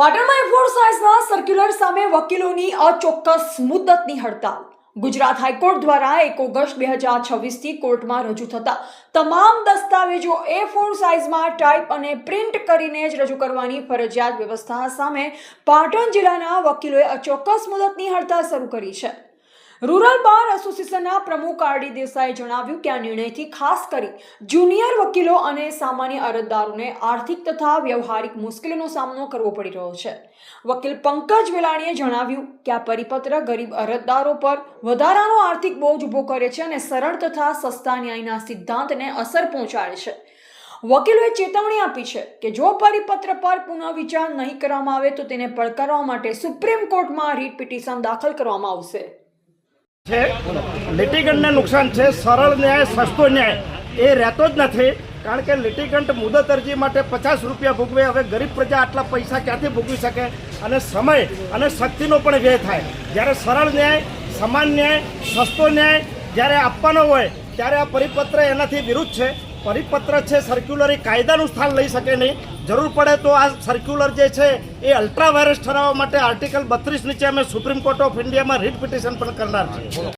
પાટણમાં A4 સાઇઝના circular સામે વકીલોની અચોક્કસ મુદ્દતની હડતાલ। ગુજરાત હાઈકોર્ટ દ્વારા 1 ઓગસ્ટ 2026થી કોર્ટમાં રજૂ થતા તમામ દસ્તાવેજો A4 સાઇઝમાં ટાઈપ અને પ્રિન્ટ કરીને જ રજૂ કરવાની ફરજિયાત વ્યવસ્થા સામે પાટણ જિલ્લાના વકીલોએ અચોક્કસ મુદ્દતની હડતાલ શરૂ કરી છે। રૂરલ બાર એસોસિએશનના પ્રમુખ RD દેસાઈએ જણાવ્યું કે આ નિર્ણયથી ખાસ કરી જુનિયર વકીલો અને સામાન્ય અરજદારોને આર્થિક તથા વ્યવહારિક મુશ્કેલીનો સામનો કરવો પડી રહ્યો છે। વકીલ પંકજ વેલાણીએ જણાવ્યું કે આ પરિપત્ર ગરીબ અરજદારો પર વધારાનો આર્થિક બોજ ઊભો કરે છે અને સરળ તથા સસ્તા ન્યાયના સિદ્ધાંતને અસર પહોંચાડે છે। વકીલોએ ચેતવણી આપી છે કે જો પરિપત્ર પર પુનઃવિચાર નહીં કરવામાં આવે તો તેને પડકારવા માટે સુપ્રીમ કોર્ટમાં રીટ પિટિશન દાખલ કરવામાં આવશે। लिटिगंट ने नुकसान है। सरल न्याय सस्तो न्याय ये रहतो ज नहीं, कारण के लिटिगंट मुदत अरजी माटे 50 रुपया भोगवे। हवे गरीब प्रजा आटला पैसा क्यांथी भोगवी शके अने समय अने शक्तिनो पण व्यय थाय। ज्यारे सरल न्याय, समान न्याय, सस्तो न्याय ज्यारे आपवानो होय त्यारे आ परिपत्र एनाथी विरुद्ध छे। परिपत्र है सर्क्युलर ए कायदानुं स्थान लई शके नहीं। जरूर पड़े तो आ सर्क्युलर जे छे ए अल्ट्रा वायरस ठराववा माटे आर्टिकल 32 नीचे अमे सुप्रीम कोर्ट ऑफ इंडिया में रीट पिटिशन पण करनार छे।